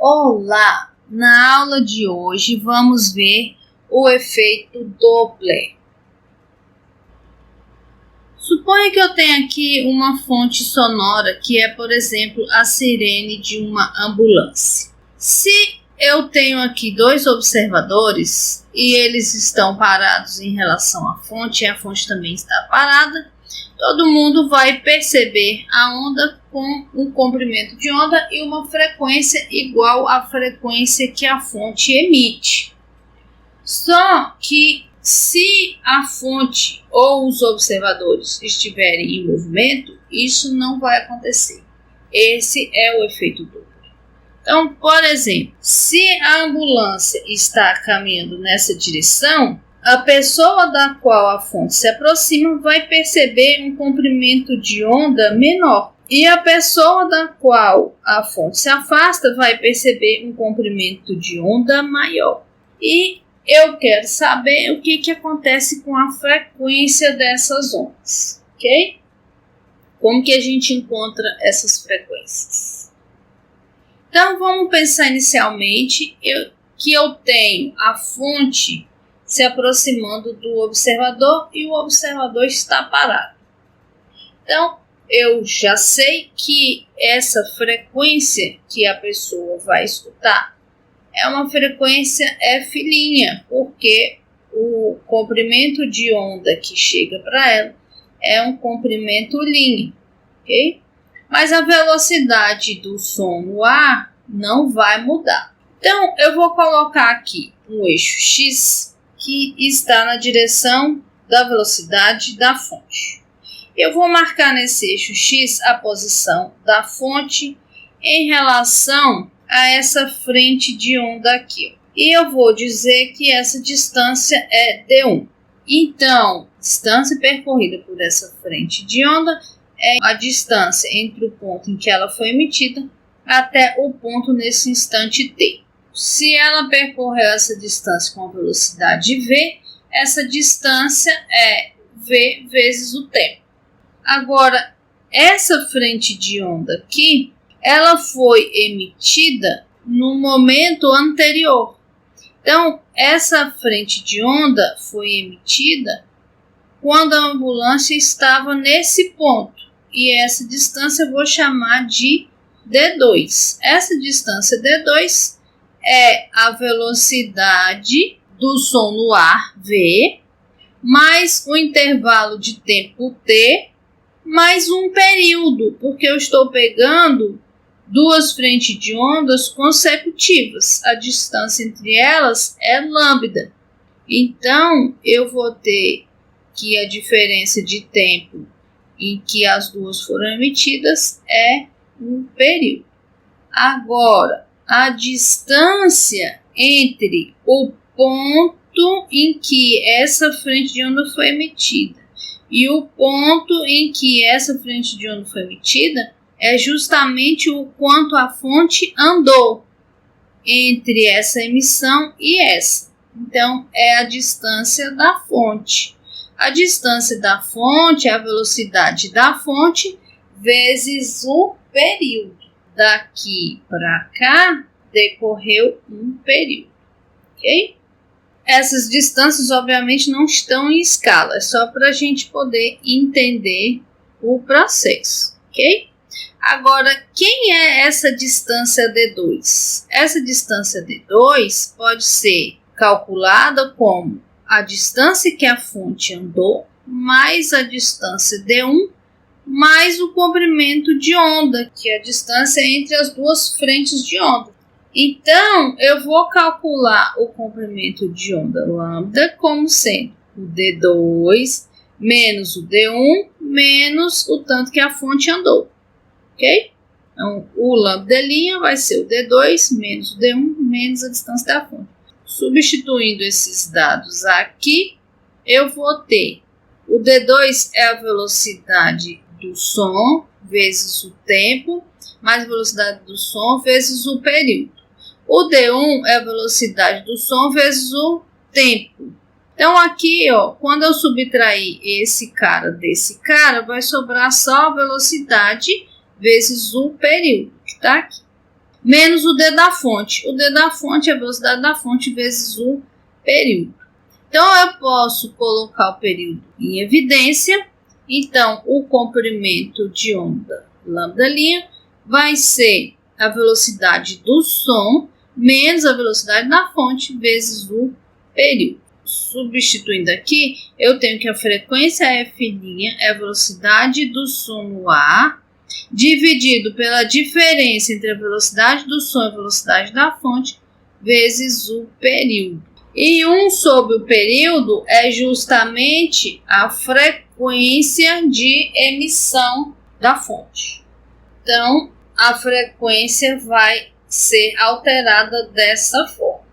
Olá! Na aula de hoje vamos ver o efeito Doppler. Suponha que eu tenha aqui uma fonte sonora que é, por exemplo, a sirene de uma ambulância. Se eu tenho aqui dois observadores e eles estão parados em relação à fonte e a fonte também está parada, todo mundo vai perceber a onda com um comprimento de onda e uma frequência igual à frequência que a fonte emite. Só que se a fonte ou os observadores estiverem em movimento, isso não vai acontecer. Esse é o efeito Doppler. Então, por exemplo, se a ambulância está caminhando nessa direção, a pessoa da qual a fonte se aproxima vai perceber um comprimento de onda menor. E a pessoa da qual a fonte se afasta vai perceber um comprimento de onda maior. E eu quero saber o que acontece com a frequência dessas ondas, ok? Como que a gente encontra essas frequências? Então, vamos pensar inicialmente que eu tenho a fonte se aproximando do observador e o observador está parado. Então, eu já sei que essa frequência que a pessoa vai escutar é uma frequência F', porque o comprimento de onda que chega para ela é um comprimento linha, ok? Mas a velocidade do som no ar não vai mudar. Então, eu vou colocar aqui um eixo X que está na direção da velocidade da fonte. Eu vou marcar nesse eixo X a posição da fonte em relação a essa frente de onda aqui. E eu vou dizer que essa distância é D1. Então, distância percorrida por essa frente de onda é a distância entre o ponto em que ela foi emitida até o ponto nesse instante T. Se ela percorreu essa distância com a velocidade v, essa distância é v vezes o tempo. Agora, essa frente de onda aqui, ela foi emitida no momento anterior. Então, essa frente de onda foi emitida quando a ambulância estava nesse ponto. E essa distância eu vou chamar de D2. Essa distância D2 é a velocidade do som no ar, v, mais o intervalo de tempo t, mais um período, porque eu estou pegando duas frentes de ondas consecutivas. A distância entre elas é lambda. Então, eu vou ter que a diferença de tempo em que as duas foram emitidas é um período. Agora, a distância entre o ponto em que essa frente de onda foi emitida e o ponto em que essa frente de onda foi emitida é justamente o quanto a fonte andou entre essa emissão e essa. Então, é a distância da fonte. A distância da fonte é a velocidade da fonte vezes o período. Daqui para cá, decorreu um período, ok? Essas distâncias, obviamente, não estão em escala, é só para a gente poder entender o processo, ok? Agora, quem é essa distância D2? Essa distância D2 pode ser calculada como a distância que a fonte andou, mais a distância D1, mais o comprimento de onda, que é a distância entre as duas frentes de onda. Então, eu vou calcular o comprimento de onda lambda como sendo o D2 menos o D1 menos o tanto que a fonte andou, ok? Então, o lambda vai ser o D2 menos o D1 menos a distância da fonte. Substituindo esses dados aqui, eu vou ter o D2 é a velocidade do som vezes o tempo, mais a velocidade do som vezes o período. O D1 é a velocidade do som vezes o tempo. Então, aqui, ó, quando eu subtrair esse cara desse cara, vai sobrar só a velocidade vezes o período, que está aqui. menos o d da fonte. O d da fonte é a velocidade da fonte vezes o período. Então, eu posso colocar o período em evidência. Então, o comprimento de onda λ' vai ser a velocidade do som menos a velocidade da fonte vezes o período. Substituindo aqui, eu tenho que a frequência F' é a velocidade do som no ar, dividido pela diferença entre a velocidade do som e a velocidade da fonte, vezes o período. E 1 sobre o período é justamente a frequência de emissão da fonte. Então, a frequência vai ser alterada dessa forma.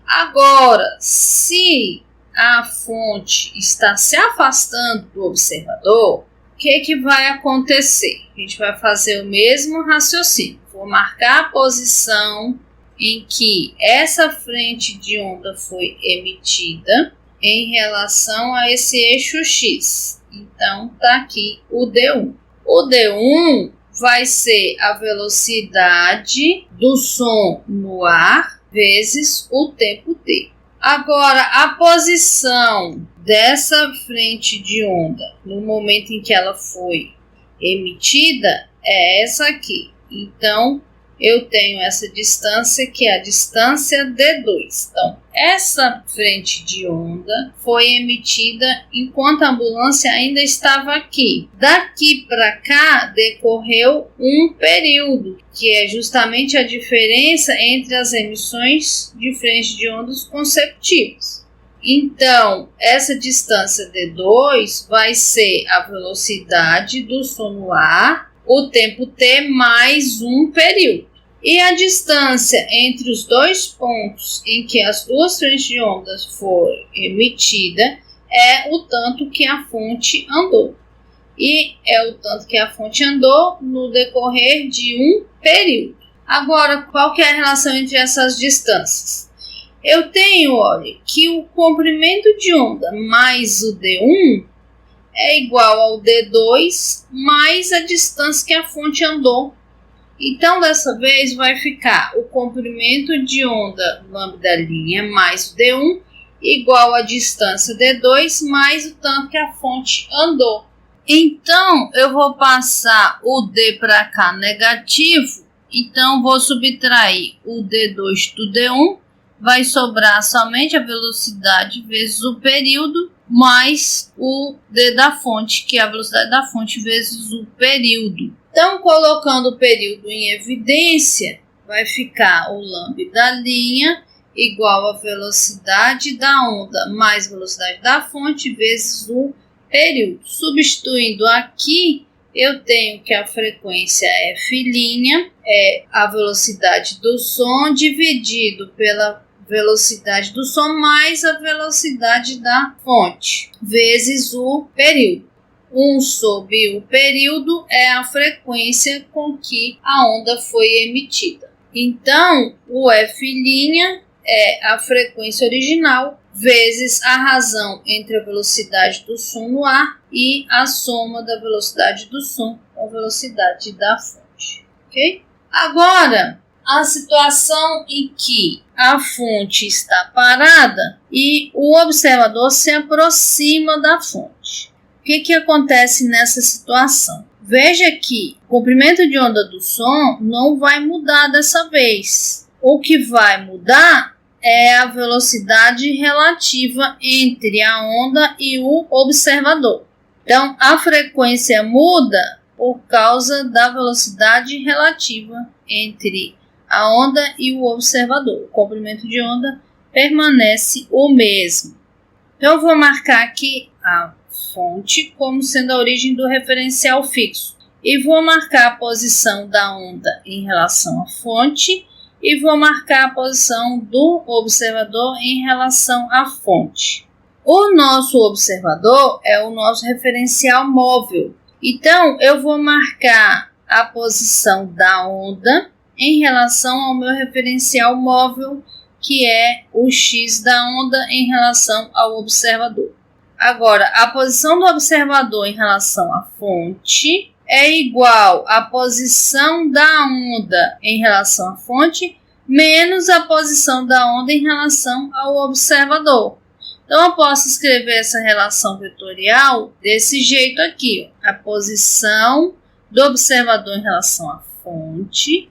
Agora, se a fonte está se afastando do observador, o que vai acontecer? A gente vai fazer o mesmo raciocínio. Vou marcar a posição em que essa frente de onda foi emitida em relação a esse eixo X. Então, está aqui o D1. O D1 vai ser a velocidade do som no ar vezes o tempo t. Agora, a posição dessa frente de onda no momento em que ela foi emitida é essa aqui. Então, eu tenho essa distância que é a distância D2. Então, essa frente de onda foi emitida enquanto a ambulância ainda estava aqui. Daqui para cá decorreu um período, que é justamente a diferença entre as emissões de frente de ondas consecutivas. Então, essa distância D2 vai ser a velocidade do som no ar, o tempo t mais um período. E a distância entre os dois pontos em que as duas frentes de ondas foram emitidas é o tanto que a fonte andou. E é o tanto que a fonte andou no decorrer de um período. Agora, qual que é a relação entre essas distâncias? Eu tenho, olha, que o comprimento de onda mais o D1 é igual ao D2 mais a distância que a fonte andou. Então, dessa vez, vai ficar o comprimento de onda λ' mais o D1 igual a distância D2 mais o tanto que a fonte andou. Então, eu vou passar o D para cá negativo. Então, vou subtrair o D2 do D1. Vai sobrar somente a velocidade vezes o período mais o D da fonte, que é a velocidade da fonte vezes o período. Então, colocando o período em evidência, vai ficar o λ' igual a velocidade da onda mais velocidade da fonte vezes o período. Substituindo aqui, eu tenho que a frequência F' é a velocidade do som dividido pela velocidade do som mais a velocidade da fonte vezes o período. 1 sobre o período é a frequência com que a onda foi emitida. Então, o F' é a frequência original vezes a razão entre a velocidade do som no ar e a soma da velocidade do som com a velocidade da fonte. Ok? Agora, a situação em que a fonte está parada e o observador se aproxima da fonte. O que acontece nessa situação? Veja que o comprimento de onda do som não vai mudar dessa vez. O que vai mudar é a velocidade relativa entre a onda e o observador. Então, a frequência muda por causa da velocidade relativa entre a onda e o observador. O comprimento de onda permanece o mesmo. Então, eu vou marcar aqui a fonte como sendo a origem do referencial fixo. E vou marcar a posição da onda em relação à fonte e vou marcar a posição do observador em relação à fonte. O nosso observador é o nosso referencial móvel. Então, eu vou marcar a posição da onda em relação ao meu referencial móvel, que é o x da onda em relação ao observador. Agora, a posição do observador em relação à fonte é igual à posição da onda em relação à fonte menos a posição da onda em relação ao observador. Então, eu posso escrever essa relação vetorial desse jeito aqui. Ó. A posição do observador em relação à fonte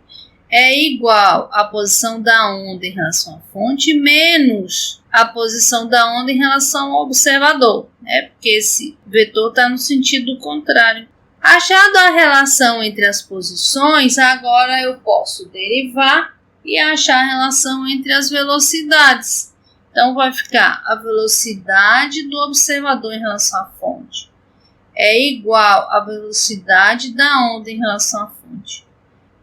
é igual à posição da onda em relação à fonte menos a posição da onda em relação ao observador, né? Porque esse vetor está no sentido contrário. Achado a relação entre as posições, agora eu posso derivar e achar a relação entre as velocidades. Então, vai ficar a velocidade do observador em relação à fonte é igual à velocidade da onda em relação à fonte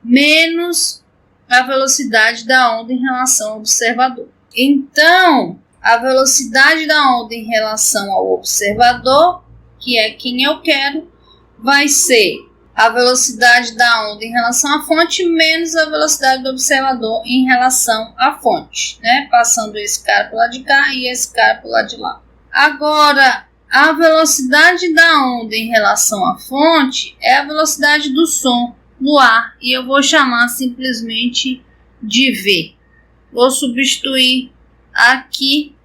menos a velocidade da onda em relação ao observador. Então, a velocidade da onda em relação ao observador, que é quem eu quero, vai ser a velocidade da onda em relação à fonte menos a velocidade do observador em relação à fonte, né? Passando esse cara para o lado de cá e esse cara para o lado de lá. Agora, a velocidade da onda em relação à fonte é a velocidade do som no ar e eu vou chamar simplesmente de V. Vou substituir aqui,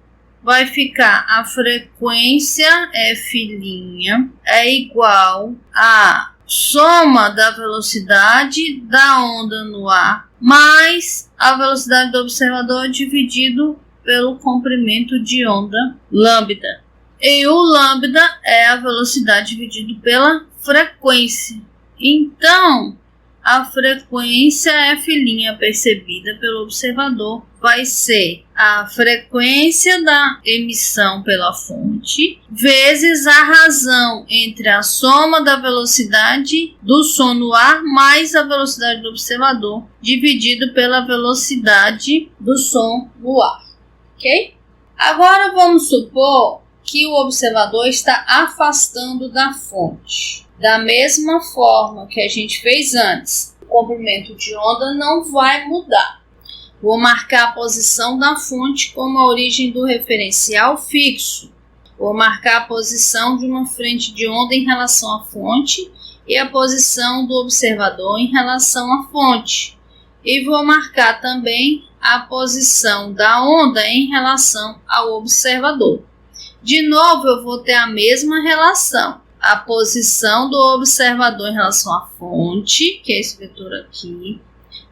vai ficar a frequência F' é igual a soma da velocidade da onda no ar mais a velocidade do observador dividido pelo comprimento de onda lambda. E o lambda é a velocidade dividido pela frequência. Então, a frequência F' percebida pelo observador vai ser a frequência da emissão pela fonte vezes a razão entre a soma da velocidade do som no ar mais a velocidade do observador dividido pela velocidade do som no ar. Ok? Agora vamos supor que o observador está afastando da fonte. Da mesma forma que a gente fez antes, o comprimento de onda não vai mudar. Vou marcar a posição da fonte como a origem do referencial fixo. Vou marcar a posição de uma frente de onda em relação à fonte e a posição do observador em relação à fonte. E vou marcar também a posição da onda em relação ao observador. De novo, eu vou ter a mesma relação. A posição do observador em relação à fonte, que é esse vetor aqui,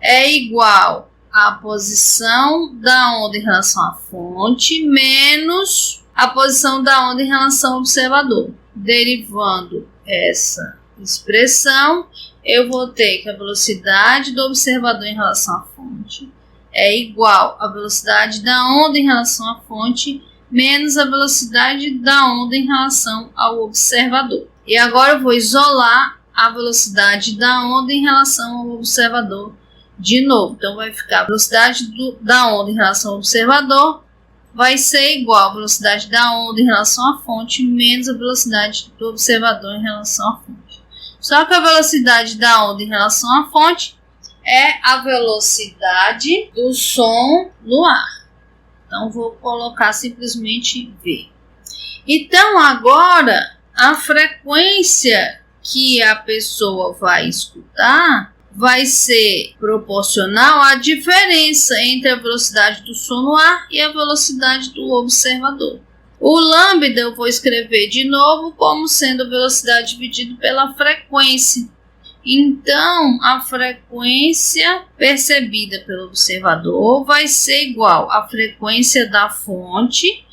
é igual à posição da onda em relação à fonte menos a posição da onda em relação ao observador. Derivando essa expressão, eu vou ter que a velocidade do observador em relação à fonte é igual à velocidade da onda em relação à fonte menos a velocidade da onda em relação ao observador. E agora eu vou isolar a velocidade da onda em relação ao observador de novo. Então, vai ficar a velocidade da onda em relação ao observador vai ser igual à velocidade da onda em relação à fonte menos a velocidade do observador em relação à fonte. Só que a velocidade da onda em relação à fonte é a velocidade do som no ar. Então, vou colocar simplesmente V. Então, agora, a frequência que a pessoa vai escutar vai ser proporcional à diferença entre a velocidade do som no ar e a velocidade do observador. O lambda eu vou escrever de novo como sendo a velocidade dividida pela frequência. Então, a frequência percebida pelo observador vai ser igual à frequência da fonte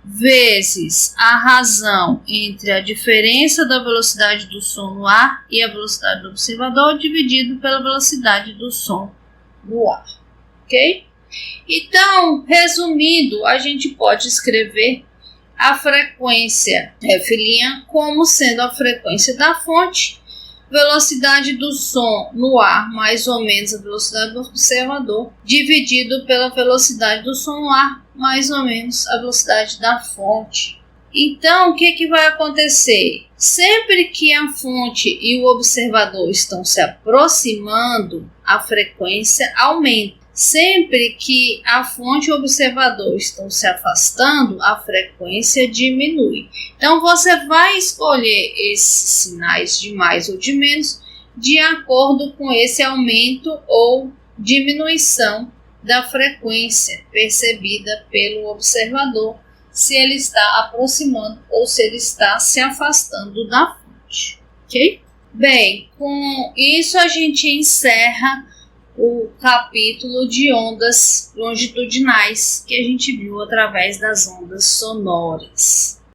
vezes a razão entre a diferença da velocidade do som no ar e a velocidade do observador dividido pela velocidade do som no ar. Ok? Então, resumindo, a gente pode escrever a frequência F' como sendo a frequência da fonte, velocidade do som no ar mais ou menos a velocidade do observador, dividido pela velocidade do som no ar mais ou menos a velocidade da fonte. Então, o que vai acontecer? Sempre que a fonte e o observador estão se aproximando, a frequência aumenta. Sempre que a fonte e o observador estão se afastando, a frequência diminui. Então, você vai escolher esses sinais de mais ou de menos de acordo com esse aumento ou diminuição da frequência percebida pelo observador, se ele está aproximando ou se ele está se afastando da fonte, ok? Bem, com isso a gente encerra o capítulo de ondas longitudinais que a gente viu através das ondas sonoras.